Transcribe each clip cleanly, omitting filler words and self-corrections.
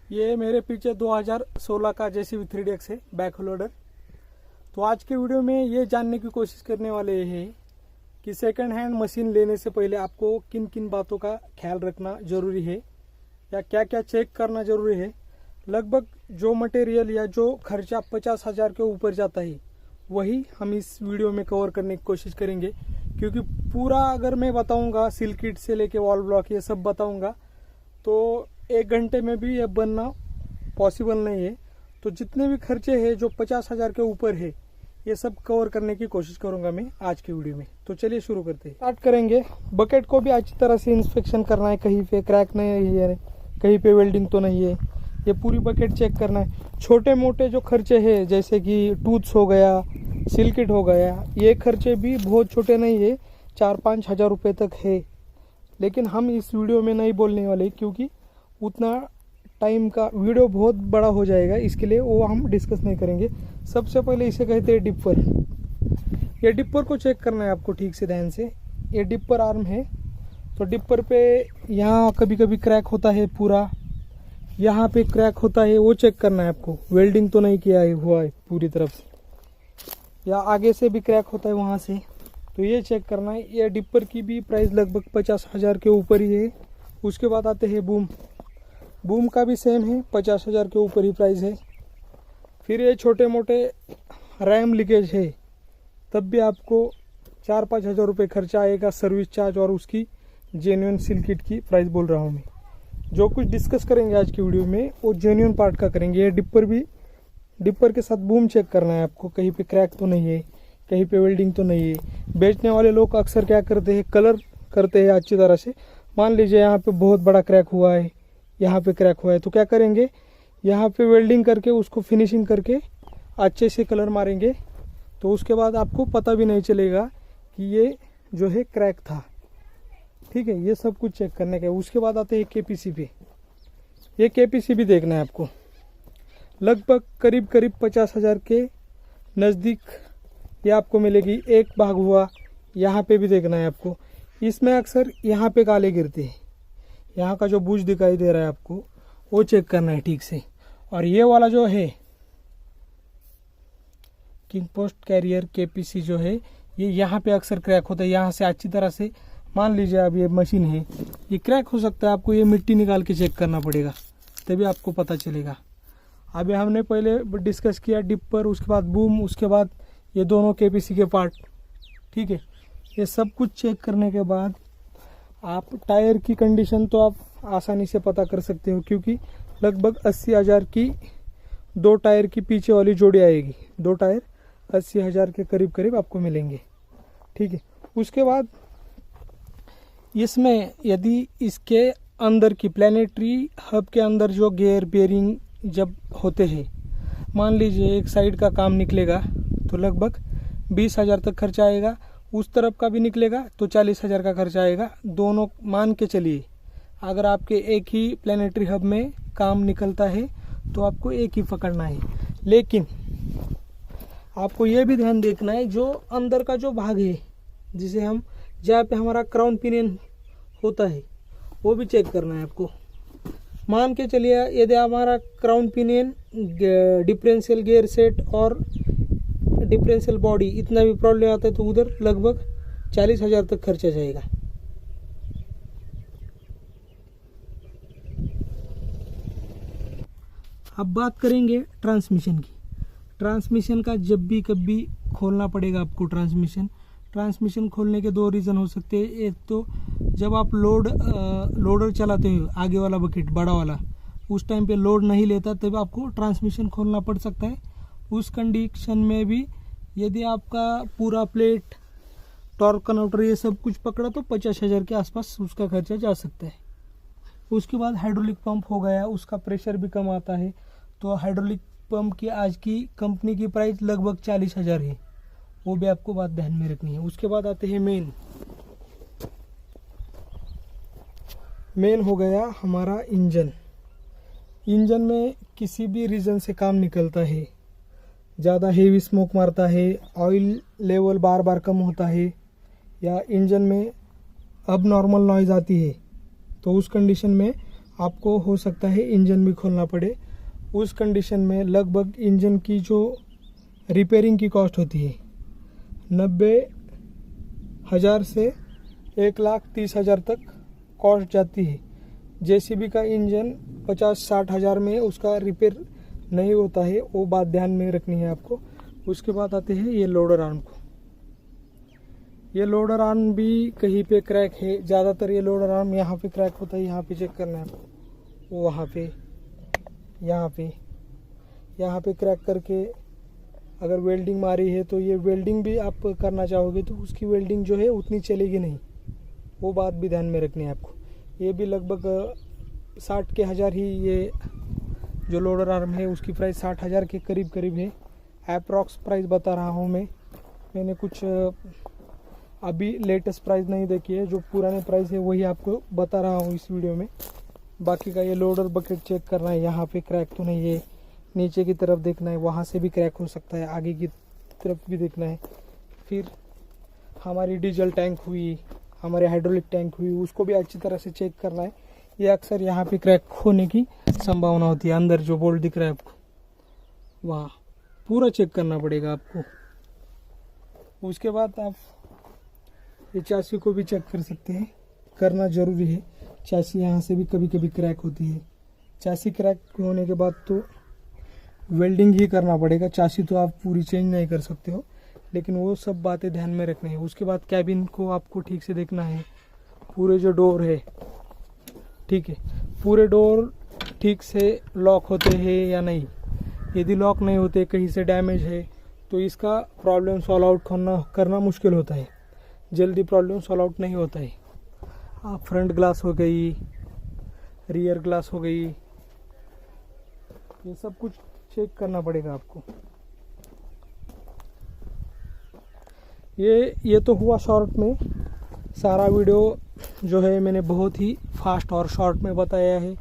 ये मेरे पीछे 2016 का जेसीबी 3DX है, बैक लोडर। तो आज के वीडियो में ये जानने की कोशिश करने वाले हैं कि सेकंड हैंड मशीन लेने से पहले आपको किन किन बातों का ख्याल रखना जरूरी है या क्या क्या चेक करना जरूरी है। लगभग जो मटेरियल या जो खर्चा 50,000 के ऊपर जाता है वही हम इस वीडियो में कवर करने की कोशिश करेंगे, क्योंकि पूरा अगर मैं बताऊंगा सील किट से लेके वॉल ब्लॉक ये सब बताऊंगा तो 1 घंटे में भी ये बनना पॉसिबल नहीं है। तो जितने भी खर्चे हैं जो 50,000 के ऊपर है ये सब कवर करने की कोशिश करूंगा मैं आज की वीडियो में। तो चलिए शुरू करते हैं। स्टार्ट करेंगे। बकेट को भी अच्छी तरह से इंस्पेक्शन करना है, कहीं पे क्रैक नहीं है, कहीं पे वेल्डिंग तो नहीं है, ये पूरी बकेट चेक करना है। छोटे मोटे जो खर्चे हैं जैसे कि टूथ्स हो गया, सील किट हो गया, ये खर्चे भी बहुत छोटे नहीं है, 4-5 हज़ार रुपये तक है। लेकिन हम इस वीडियो में नहीं बोलने वाले क्योंकि उतना टाइम का वीडियो बहुत बड़ा हो जाएगा, इसके लिए वो हम डिस्कस नहीं करेंगे। सबसे पहले इसे कहते हैं डिपर। ये डिपर को चेक करना है आपको ठीक से ध्यान से। ये डिपर आर्म है, तो डिपर पे यहाँ कभी कभी क्रैक होता है, पूरा यहाँ पे क्रैक होता है, वो चेक करना है आपको। वेल्डिंग तो नहीं किया है हुआ है पूरी तरफ से, या आगे से भी क्रैक होता है वहाँ से, तो ये चेक करना है। ये डिपर की भी प्राइस लगभग 50,000 के ऊपर ही है। उसके बाद आते हैं बूम। बूम का भी सेम है, 50,000 के ऊपर ही प्राइस है। फिर ये छोटे मोटे रैम लीकेज है तब भी आपको 4-5 हज़ार रुपये खर्चा आएगा, सर्विस चार्ज और उसकी जेन्युइन सील किट की प्राइस बोल रहा हूँ मैं। जो कुछ डिस्कस करेंगे आज की वीडियो में वो जेन्युइन पार्ट का करेंगे। ये डिपर भी, डिपर के साथ बूम चेक करना है आपको, कहीं पे क्रैक तो नहीं है, कहीं पे वेल्डिंग तो नहीं है। बेचने वाले लोग अक्सर क्या करते हैं, कलर करते हैं अच्छी तरह से। मान लीजिए यहाँ पे बहुत बड़ा क्रैक हुआ है, यहाँ पे क्रैक हुआ है, तो क्या करेंगे, यहाँ पे वेल्डिंग करके उसको फिनिशिंग करके अच्छे से कलर मारेंगे, तो उसके बाद आपको पता भी नहीं चलेगा कि ये जो है क्रैक था। ठीक है, ये सब कुछ चेक करने का। उसके बाद आते हैं केपीसी पे। ये केपीसी भी देखना है आपको, लगभग करीब 50,000 के नज़दीक ये आपको मिलेगी। एक भाग हुआ, यहाँ पे भी देखना है आपको। इसमें अक्सर यहाँ पे काले गिरते हैं, यहाँ का जो बूझ दिखाई दे रहा है आपको वो चेक करना है ठीक से। और ये वाला जो है किंग पोस्ट कैरियर केपीसी जो है, ये यहाँ पे अक्सर क्रैक होता है। यहाँ से अच्छी तरह से मान लीजिए अब ये मशीन है, ये क्रैक हो सकता है, आपको ये मिट्टी निकाल के चेक करना पड़ेगा तभी आपको पता चलेगा। अभी हमने पहले डिस्कस किया डिपर, उसके बाद बूम, उसके बाद ये दोनों केपीसी के पार्ट। ठीक है, ये सब कुछ चेक करने के बाद आप टायर की कंडीशन तो आप आसानी से पता कर सकते हो, क्योंकि लगभग 80,000 की 2 टायर की पीछे वाली जोड़ी आएगी। 2 टायर 80,000 के करीब करीब आपको मिलेंगे। ठीक है, उसके बाद इसमें यदि इसके अंदर की प्लानिटरी हब के अंदर जो गेयर बेयरिंग जब होते हैं, मान लीजिए एक साइड का काम निकलेगा तो लगभग 20,000 तक खर्चा आएगा, उस तरफ का भी निकलेगा तो 40,000 का खर्चा आएगा। दोनों मान के चलिए, अगर आपके एक ही प्लानिटरी हब में काम निकलता है तो आपको एक ही पकड़ना है। लेकिन आपको ये भी ध्यान देखना है जो अंदर का जो भाग है, जिसे हम जहाँ पे हमारा क्राउन पिनियन होता है वो भी चेक करना है आपको। मान के चलिए यदि हमारा crown pinion, differential gear set और डिफरेंशियल बॉडी इतना भी प्रॉब्लम आता है तो उधर लगभग 40,000 तक खर्चा जाएगा। अब बात करेंगे ट्रांसमिशन की। ट्रांसमिशन का जब भी कभी खोलना पड़ेगा आपको ट्रांसमिशन खोलने के 2 रीज़न हो सकते हैं। एक तो जब आप लोडर चलाते हो, आगे वाला बकेट बड़ा वाला, उस टाइम पे लोड नहीं लेता तब आपको ट्रांसमिशन खोलना पड़ सकता है। उस कंडीशन में भी यदि आपका पूरा प्लेट, टॉर्क कन्वर्टर ये सब कुछ पकड़ा तो 50,000 के आसपास उसका खर्चा जा सकता है। उसके बाद हाइड्रोलिक पंप हो गया, उसका प्रेशर भी कम आता है, तो हाइड्रोलिक पंप की आज की कंपनी की प्राइस लगभग 40,000 है, वो भी आपको बात ध्यान में रखनी है। उसके बाद आते हैं मेन हो गया हमारा इंजन। इंजन में किसी भी रीज़न से काम निकलता है, ज़्यादा हेवी स्मोक मारता है, ऑयल लेवल बार बार कम होता है, या इंजन में अब नॉर्मल नॉइज़ आती है, तो उस कंडीशन में आपको हो सकता है इंजन भी खोलना पड़े। उस कंडीशन में लगभग इंजन की जो रिपेयरिंग की कॉस्ट होती है 90,000 से 1,30,000 तक कॉस्ट जाती है। जेसीबी का इंजन 50-60 हज़ार में उसका रिपेयर नहीं होता है, वो बात ध्यान में रखनी है आपको। उसके बाद आते हैं ये लोडर आर्म को। ये लोडर आर्म भी कहीं पे क्रैक है, ज़्यादातर ये लोडर आर्म यहाँ पे क्रैक होता है। यहाँ पे चेक करना है आपको, वहाँ पे, यहाँ पे क्रैक करके अगर वेल्डिंग मारी है तो ये वेल्डिंग भी आप करना चाहोगे तो उसकी वेल्डिंग जो है उतनी चलेगी नहीं, वो बात भी ध्यान में रखनी है आपको। ये भी लगभग 60,000 ही, ये जो लोडर आर्म है उसकी प्राइस 60,000 के करीब है। अप्रॉक्स प्राइस बता रहा हूँ मैंने कुछ अभी लेटेस्ट प्राइस नहीं देखी है, जो पुराने प्राइस है वही आपको बता रहा हूँ इस वीडियो में। बाकी का ये लोडर बकेट चेक करना है, यहाँ पे क्रैक तो नहीं है, नीचे की तरफ देखना है, वहाँ से भी क्रैक हो सकता है, आगे की तरफ भी देखना है। फिर हमारी डीजल टैंक हुई, हमारे हाइड्रोलिक टैंक हुई, उसको भी अच्छी तरह से चेक करना है। ये अक्सर यहाँ पे क्रैक होने की संभावना होती है। अंदर जो बोल्ट दिख रहा है आपको, वहाँ पूरा चेक करना पड़ेगा आपको। उसके बाद आप ये चासी को भी चेक कर सकते हैं, करना ज़रूरी है। चासी यहाँ से भी कभी कभी क्रैक होती है। चासी क्रैक होने के बाद तो वेल्डिंग ही करना पड़ेगा। चासी तो आप पूरी चेंज नहीं कर सकते हो, लेकिन वो सब बातें ध्यान में रखनी है। उसके बाद कैबिन को आपको ठीक से देखना है, पूरे जो डोर है, ठीक है, पूरे डोर ठीक से लॉक होते हैं या नहीं। यदि लॉक नहीं होते, कहीं से डैमेज है, तो इसका प्रॉब्लम सॉल्व आउट करना मुश्किल होता है, जल्दी प्रॉब्लम सॉल्व आउट नहीं होता है। आप फ्रंट ग्लास हो गई, रियर ग्लास हो गई, ये सब कुछ चेक करना पड़ेगा आपको। ये तो हुआ शॉर्ट में। सारा वीडियो जो है मैंने बहुत ही फास्ट और शॉर्ट में बताया है।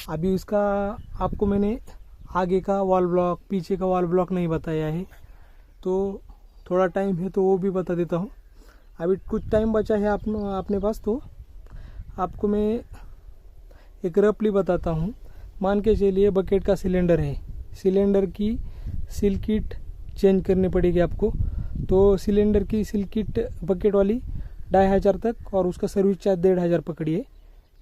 अभी इसका आपको मैंने आगे का वॉल ब्लॉक, पीछे का वॉल ब्लॉक नहीं बताया है, तो थोड़ा टाइम है तो वो भी बता देता हूँ। अभी कुछ टाइम बचा है अपने पास, तो आपको मैं एक रफली बताता हूँ। मान के चलिए बकेट का सिलेंडर है, सिलेंडर की सील किट चेंज करनी पड़ेगी आपको। तो सिलेंडर की सील किट बकेट वाली 2,500 तक, और उसका सर्विस चार्ज 1,500 पकड़िए।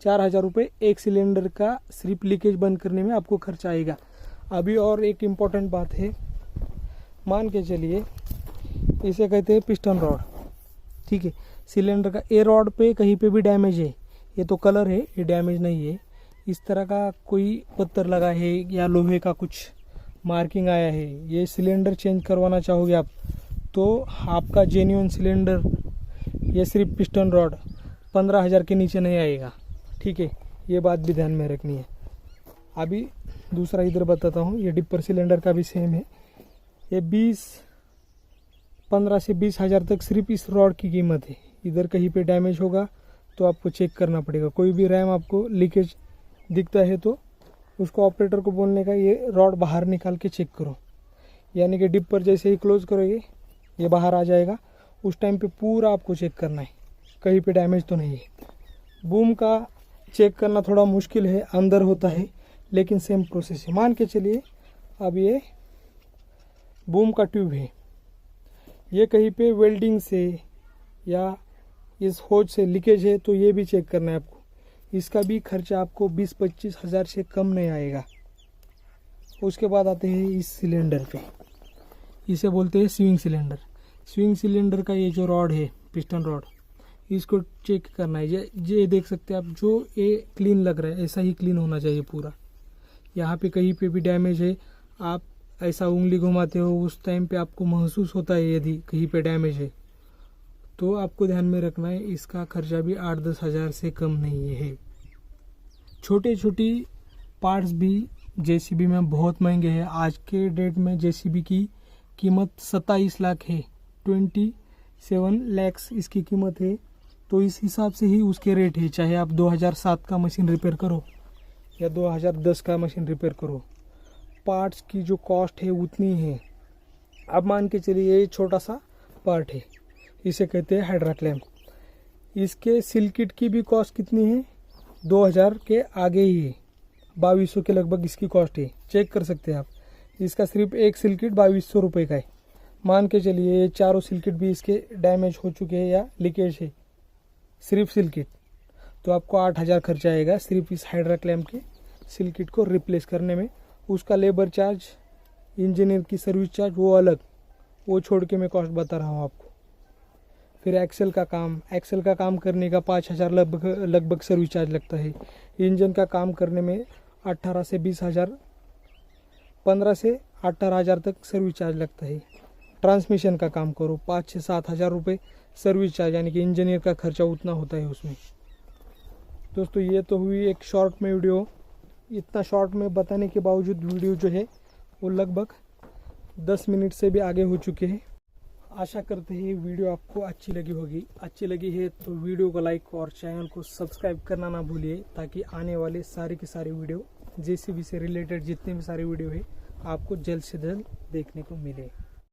4,000 रुपये एक सिलेंडर का सिर्फ लीकेज बंद करने में आपको खर्च आएगा। अभी और एक इम्पॉर्टेंट बात है, मान के चलिए इसे कहते हैं पिस्टन रॉड, ठीक है। सिलेंडर का ए रॉड पे कहीं पे भी डैमेज है, ये तो कलर है, ये डैमेज नहीं है। इस तरह का कोई पत्थर लगा है या लोहे का कुछ मार्किंग आया है, ये सिलेंडर चेंज करवाना चाहोगे आप, तो आपका जेन्युइन सिलेंडर, ये सिर्फ पिस्टन रॉड 15,000 के नीचे नहीं आएगा, ठीक है। ये बात भी ध्यान में रखनी है। अभी दूसरा इधर बताता हूँ, ये डिपर सिलेंडर का भी सेम है। ये 15 से 20,000 तक सिर्फ इस रॉड की कीमत है। इधर कहीं पे डैमेज होगा तो आपको चेक करना पड़ेगा। कोई भी रैम आपको लीकेज दिखता है तो उसको ऑपरेटर को बोलने का, ये रॉड बाहर निकाल के चेक करो, यानी कि डिपर जैसे ही क्लोज करोगे ये बाहर आ जाएगा। उस टाइम पे पूरा आपको चेक करना है, कहीं पे डैमेज तो नहीं है। बूम का चेक करना थोड़ा मुश्किल है, अंदर होता है, लेकिन सेम प्रोसेस है। मान के चलिए अब ये बूम का ट्यूब है, ये कहीं पे वेल्डिंग से या इस होज से लीकेज है, तो ये भी चेक करना है आपको। इसका भी खर्चा आपको 20-25 हज़ार से कम नहीं आएगा। उसके बाद आते हैं इस सिलेंडर पे, इसे बोलते हैं स्विंग सिलेंडर। स्विंग सिलेंडर का ये जो रॉड है, पिस्टन रॉड, इसको चेक करना है। ये देख सकते हैं आप, जो ये क्लीन लग रहा है ऐसा ही क्लीन होना चाहिए पूरा। यहाँ पे कहीं पे भी डैमेज है, आप ऐसा उंगली घुमाते हो, उस टाइम पे आपको महसूस होता है यदि कहीं पे डैमेज है, तो आपको ध्यान में रखना है। इसका खर्चा भी 8-10 हज़ार से कम नहीं है। छोटे छोटी पार्ट्स भी जेसीबी में बहुत महंगे हैं। आज के डेट में जेसीबी की कीमत 27 लाख है, 27 लाख इसकी कीमत है। तो इस हिसाब से ही उसके रेट है, चाहे आप 2007 का मशीन रिपेयर करो या 2010 का मशीन रिपेयर करो, पार्ट्स की जो कॉस्ट है उतनी है। अब मान के चलिए ये छोटा सा पार्ट है, इसे कहते हैं हाइड्रा क्लैंप। इसके सील किट की भी कॉस्ट कितनी है, 2000 के आगे ही है, 2200 के लगभग इसकी कॉस्ट है, चेक कर सकते हैं आप। इसका सिर्फ एक सिल किट 2200 रुपये का है। मान के चलिए ये चारों सिल किट भी इसके डैमेज हो चुके हैं या लीकेज है, सिर्फ सिल किट, तो आपको 8000 खर्चा आएगा सिर्फ इस हाइड्रा क्लैम्प के सिल किट को रिप्लेस करने में। उसका लेबर चार्ज, इंजीनियर की सर्विस चार्ज वो अलग, वो छोड़ के मैं कॉस्ट बता रहा हूँ आपको। फिर एक्सेल का काम करने का 5000 लगभग सर्विस चार्ज लगता है। इंजन का काम करने में 18 से 20,000, 15 से 18,000 तक सर्विस चार्ज लगता है। ट्रांसमिशन का काम करो 5 से 7,000 रुपये सर्विस चार्ज, यानी कि इंजीनियर का खर्चा उतना होता है उसमें। दोस्तों ये तो हुई एक शॉर्ट में वीडियो। इतना शॉर्ट में बताने के बावजूद वीडियो जो है वो लगभग 10 मिनट से भी आगे हो चुके हैं। आशा करते हैं वीडियो आपको अच्छी लगी होगी। अच्छी लगी है तो वीडियो को लाइक और चैनल को सब्सक्राइब करना ना भूलिए, ताकि आने वाले सारे के सारे वीडियो JCB से रिलेटेड जितने भी सारे वीडियो है आपको जल्द से जल्द देखने को मिले।